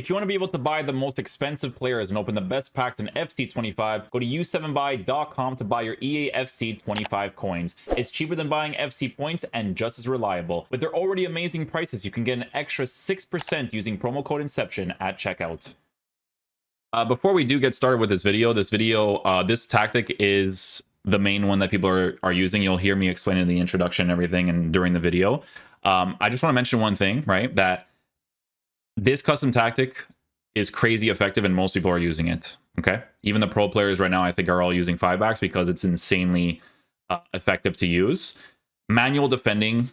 If you want to be able to buy the most expensive players and open the best packs in FC25, go to u7buy.com to buy your EA FC25 coins. It's cheaper than buying FC points and just as reliable. With their already amazing prices, you can get an extra 6% using promo code Inception at checkout. Before we do get started with this this tactic is the main one that people are using. You'll hear me explain in the introduction and everything and during the video. I just want to mention one thing, right? That this custom tactic is crazy effective and most people are using it. Okay, even the pro players right now I think are all using 5-backs because it's insanely effective to use. Manual defending,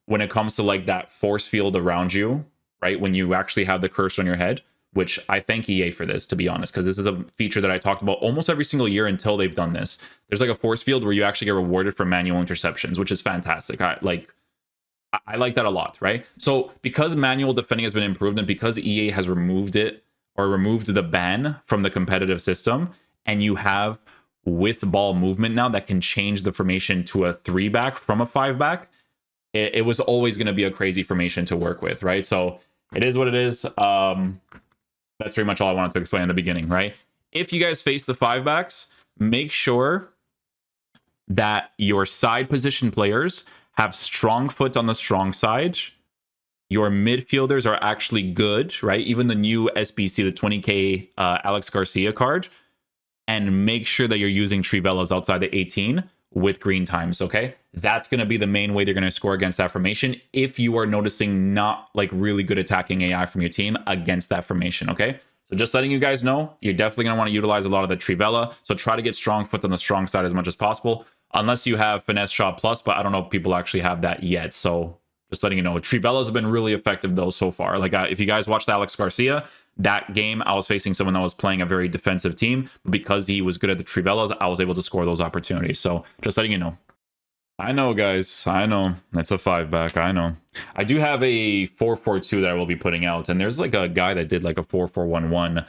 when it comes to like that force field around you, right, when you actually have the cursor on your head, which I thank EA for this, to be honest, because this is a feature that I talked about almost every single year until they've done this. There's like a force field where you actually get rewarded for manual interceptions, which is fantastic. I like that a lot, right? So because manual defending has been improved and because EA has removed it or removed the ban from the competitive system, and you have with ball movement now that can change the formation to a 3-back from a 5-back, it was always going to be a crazy formation to work with, right? So it is what it is. That's pretty much all I wanted to explain in the beginning, right? If you guys face the 5-backs, make sure that your side position players have strong foot on the strong side. Your midfielders are actually good, right? Even the new SBC, the 20k Alex Garcia card. And make sure that you're using Trivelas outside the 18 with green times, okay? That's going to be the main way they're going to score against that formation if you are noticing not like really good attacking AI from your team against that formation, okay? So just letting you guys know, you're definitely going to want to utilize a lot of the Trivela. So try to get strong foot on the strong side as much as possible. Unless you have Finesse Shot Plus, but I don't know if people actually have that yet. So just letting you know, Trivelas have been really effective though so far. Like if you guys watched Alex Garcia, that game I was facing someone that was playing a very defensive team. But because he was good at the Trivelas, I was able to score those opportunities. So just letting you know. I know, guys. I know. That's a 5-back. I know. I do have a 4-4-2 that I will be putting out. And there's like a guy that did like a 4-4-1-1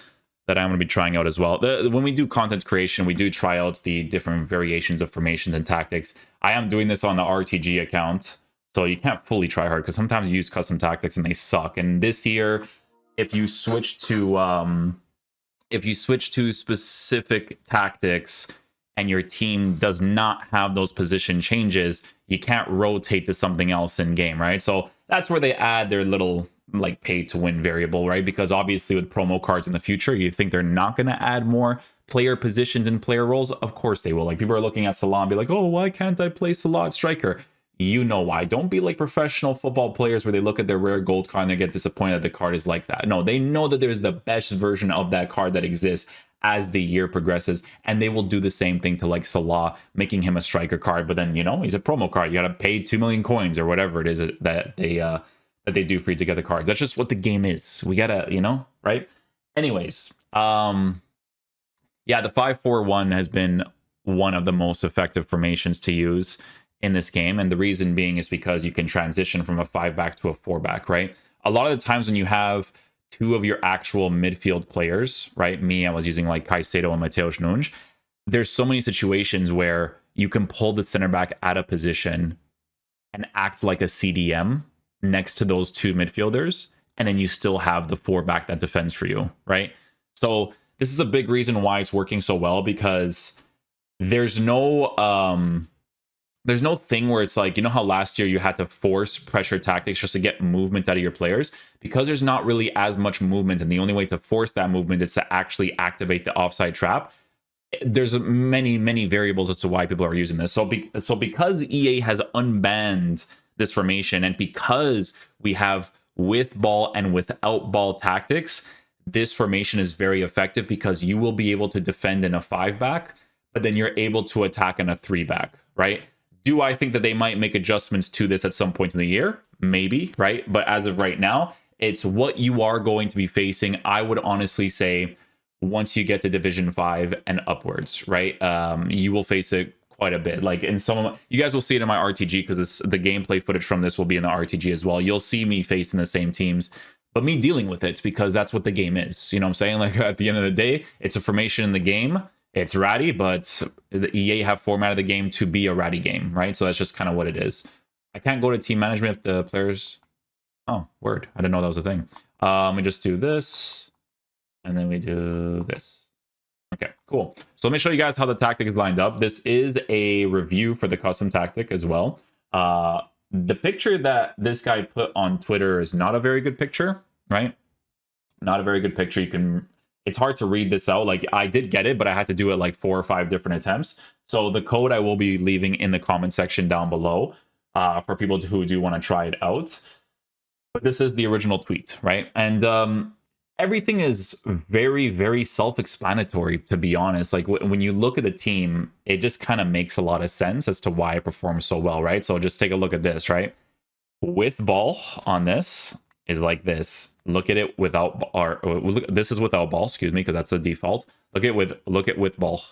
that I'm going to be trying out as well. When we do content creation, we do try out the different variations of formations and tactics. I am doing this on the RTG account, so you can't fully try hard because sometimes you use custom tactics and they suck. And this year, if you switch to specific tactics and your team does not have those position changes, you can't rotate to something else in game, right? So that's where they add their little like pay to win variable, right? Because obviously with promo cards in the future, you think they're not going to add more player positions and player roles. Of course they will. Like people are looking at Salah and be like, oh, why can't I play Salah at striker? You know why. Don't be like professional football players where they look at their rare gold card and they get disappointed that the card is like that. No, they know that there's the best version of that card that exists as the year progresses, and they will do the same thing to like Salah, making him a striker card, but then, you know, he's a promo card. You got to pay 2 million coins or whatever it is that they do for you to get the cards. That's just what the game is. We gotta, you know, right? Anyways, yeah, the 5-4-1 has been one of the most effective formations to use in this game, and the reason being is because you can transition from a 5-back to a 4-back, right? A lot of the times when you have two of your actual midfield players, right? I was using like Caicedo and Mateus Nunes. There's so many situations where you can pull the center back out of position and act like a CDM next to those two midfielders, and then you still have the 4-back that defends for you, right? So this is a big reason why it's working so well, because there's no thing where it's like, you know how last year you had to force pressure tactics just to get movement out of your players? Because there's not really as much movement, and the only way to force that movement is to actually activate the offside trap. There's many variables as to why people are using this. So because EA has unbanned this formation, and because we have with ball and without ball tactics, this formation is very effective because you will be able to defend in a 5-back, but then you're able to attack in a 3-back, right? Do I think that they might make adjustments to this at some point in the year? Maybe, right? But as of right now, it's what you are going to be facing. I would honestly say once you get to Division 5 and upwards, right? You will face it quite a bit. Like in some of you guys will see it in my RTG, because the gameplay footage from this will be in the RTG as well. You'll see me facing the same teams, but me dealing with it because that's what the game is. You know what I'm saying? Like at the end of the day, it's a formation in the game. It's ratty, but the EA have formatted the game to be a ratty game, right? So that's just kind of what it is. I can't go to team management if the players... Oh, word. I didn't know that was a thing. Let me just do this. and then we do this. Okay, cool. So let me show you guys how the tactic is lined up. This is a review for the custom tactic as well. The picture that this guy put on Twitter is not a very good picture, right? Not a very good picture. It's hard to read this out. Like, I did get it, but I had to do it like 4 or 5 different attempts. So the code I will be leaving in the comment section down below for people who do want to try it out. But this is the original tweet, right? And everything is very, very self-explanatory, to be honest. Like, when you look at the team, it just kind of makes a lot of sense as to why it performs so well, right? So just take a look at this, right? With ball on this is like this. Look at it without, or look, this is without ball, excuse me, because that's the default. Look at with ball.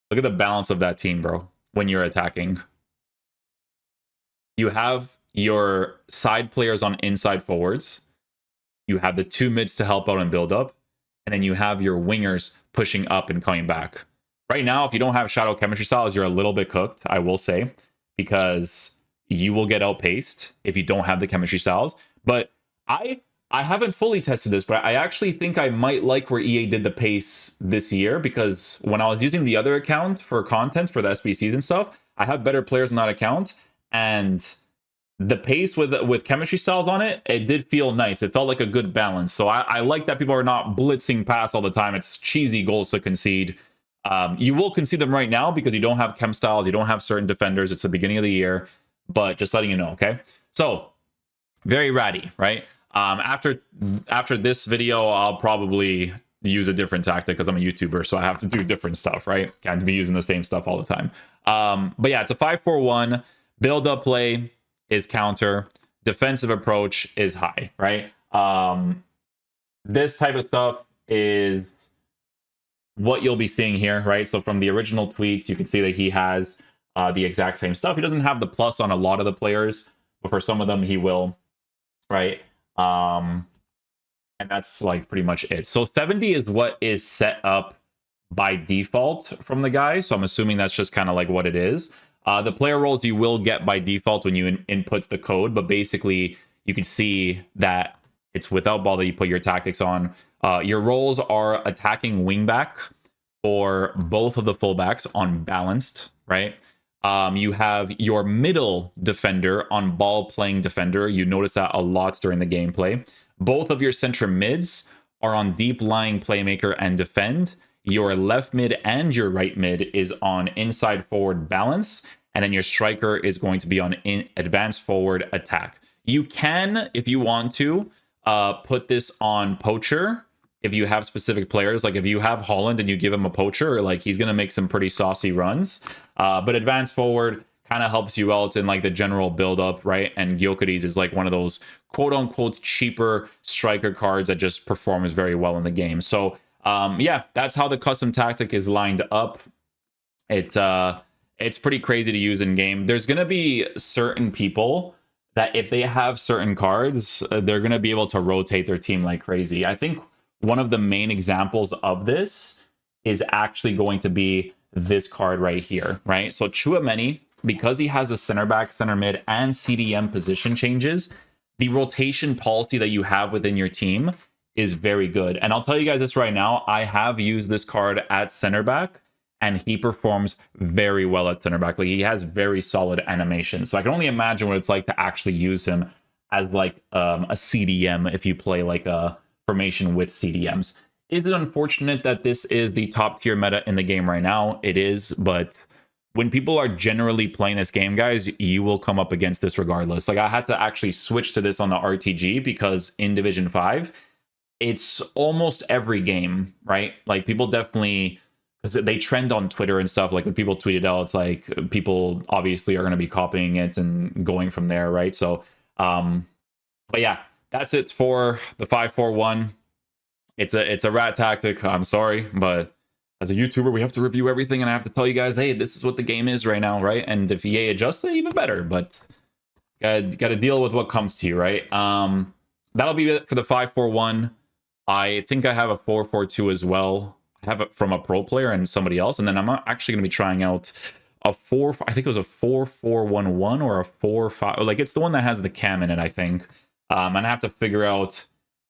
Look at the balance of that team, bro, when you're attacking. You have your side players on inside forwards. You have the 2 mids to help out and build up. And then you have your wingers pushing up and coming back. Right now, if you don't have shadow chemistry styles, you're a little bit cooked, I will say, because you will get outpaced if you don't have the chemistry styles. But I haven't fully tested this, but I actually think I might like where EA did the pace this year, because when I was using the other account for content for the SBCs and stuff, I have better players on that account, and the pace with chemistry styles on it, it did feel nice. It felt like a good balance. So I like that people are not blitzing past all the time. It's cheesy goals to concede. You will concede them right now because you don't have chem styles, you don't have certain defenders. It's the beginning of the year, but just letting you know, okay? So very ratty, right? After this video, I'll probably use a different tactic because I'm a YouTuber, so I have to do different stuff, right? Can't be using the same stuff all the time. But yeah, it's a 5-4-1. Build up play is counter. Defensive approach is high, right? This type of stuff is what you'll be seeing here, right? So from the original tweets, you can see that he has the exact same stuff. He doesn't have the plus on a lot of the players, but for some of them he will, right? And that's like pretty much it. So 70 is what is set up by default from the guy. So I'm assuming that's just kind of like what it is. The player roles you will get by default when you input the code, but basically you can see that it's without ball that you put your tactics on. Your roles are attacking wingback for both of the fullbacks on balanced, right? You have your middle defender on ball playing defender. You notice that a lot during the gameplay. Both of your center mids are on deep lying playmaker and defend. Your left mid and your right mid is on inside forward balance. And then your striker is going to be on advanced forward attack. You can, if you want to, put this on poacher if you have specific players. Like if you have Holland and you give him a poacher, like he's going to make some pretty saucy runs. But advanced forward kind of helps you out in like the general build up, right? And Gyökeres is like one of those quote unquote cheaper striker cards that just performs very well in the game. So yeah, that's how the custom tactic is lined up. It's pretty crazy to use in game. There's going to be certain people that if they have certain cards, they're going to be able to rotate their team like crazy. I think one of the main examples of this is actually going to be this card right here, right? So Tchouaméni, because he has the center back, center mid, and CDM position changes, the rotation policy that you have within your team is very good. And I'll tell you guys this right now, I have used this card at center back, and he performs very well at center back. Like he has very solid animation. So I can only imagine what it's like to actually use him as like a CDM if you play like a formation with CDMs. Is it unfortunate that this is the top tier meta in the game right now? It is, but when people are generally playing this game, guys, you will come up against this regardless. Like I had to actually switch to this on the RTG because in Division 5, it's almost every game, right? Like people definitely, because they trend on Twitter and stuff, like when people tweet it out, it's like people obviously are going to be copying it and going from there, right? So, but yeah, that's it for the 5-4-1. It's a rat tactic. I'm sorry, but as a YouTuber, we have to review everything, and I have to tell you guys, hey, this is what the game is right now, right? And if EA adjusts it, even better. But gotta deal with what comes to you, right? That'll be it for the 5-4-1. I think I have a 4-4-2 as well. I have it from a pro player and somebody else, and then I'm actually going to be trying out a 4. I think it was a 4-4-1-1 or a 4-5. Like it's the one that has the cam in it, I think. And I have to figure out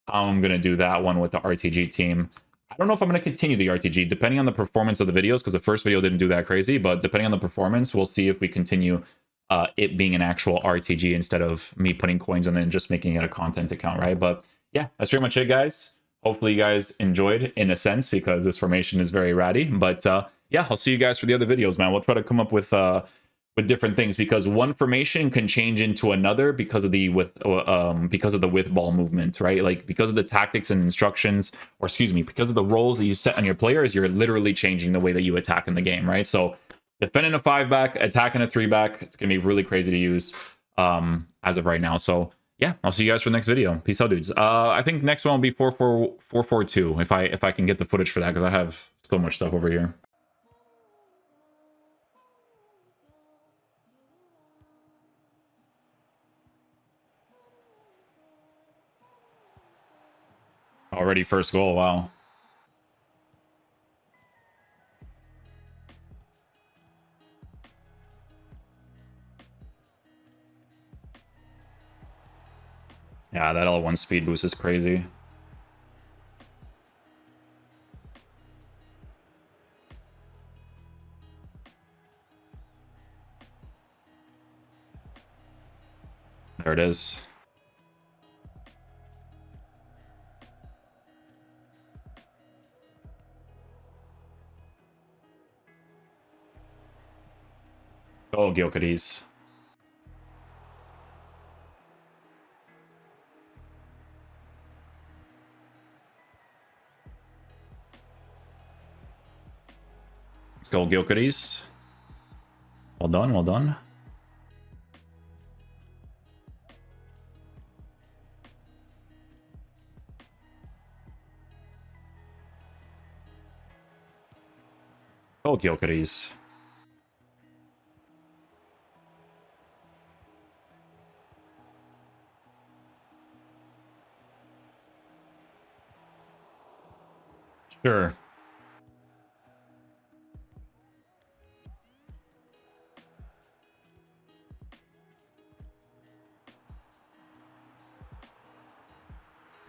how I'm going to do that one with the RTG team. I don't know if I'm going to continue the RTG, depending on the performance of the videos, because the first video didn't do that crazy, but depending on the performance, we'll see if we continue it being an actual RTG instead of me putting coins in and just making it a content account, right? But yeah, that's pretty much it, guys. Hopefully you guys enjoyed, in a sense, because this formation is very ratty. But yeah, I'll see you guys for the other videos, man. We'll try to come up with different things, because one formation can change into another because of the with ball movement, right? Like because of the tactics and instructions, or excuse me, because of the roles that you set on your players, you're literally changing the way that you attack in the game, right? So defending a 5-back, attacking a 3-back, it's gonna be really crazy to use as of right now. So yeah, I'll see you guys for the next video. Peace out, dudes. I think next one will be 442 if I can get the footage for that, because I have so much stuff over here. Already first goal, wow. Yeah, that L1 speed boost is crazy. There it is. Oh, Gyokades. Let's go, Gyokades. Well done, well done. Oh, Gyokades. Sure.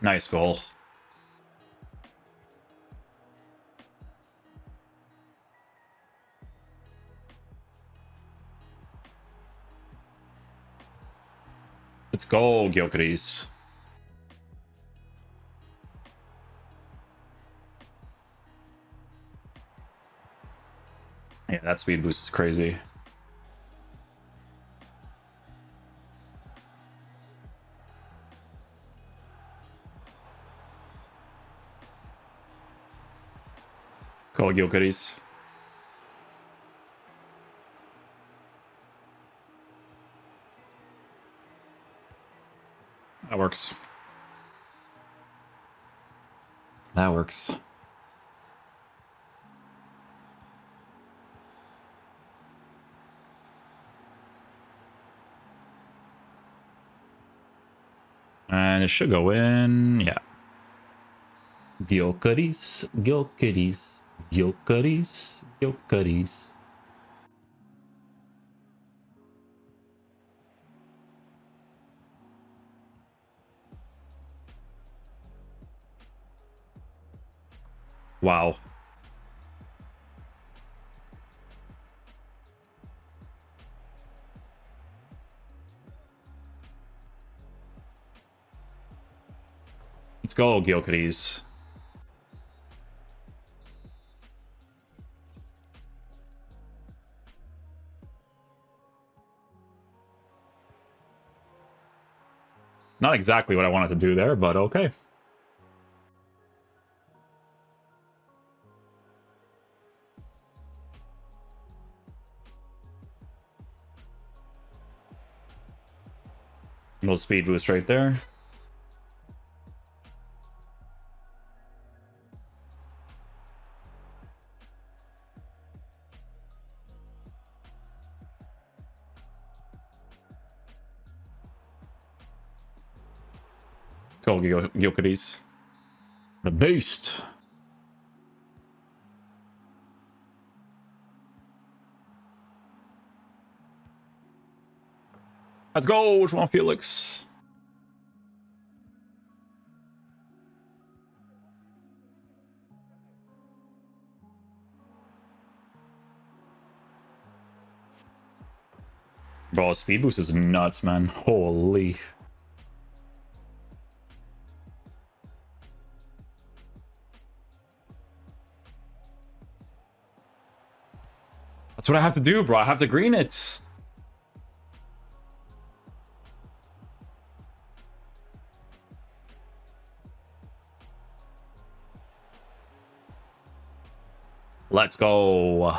Nice goal. Let's go, Gyokades. Yeah, that speed boost is crazy. Go, Gyokades. That works. That works. And it should go in, yeah. Gyokades, Gyokades, Gyokades, Gyokades. Wow. Let's go, Gyokades. Not exactly what I wanted to do there, but okay. Little speed boost right there. Go, Gyokades. The beast. Let's go, João Felix. Bro, speed boost is nuts, man. Holy. That's what I have to do, bro. I have to green it. Let's go.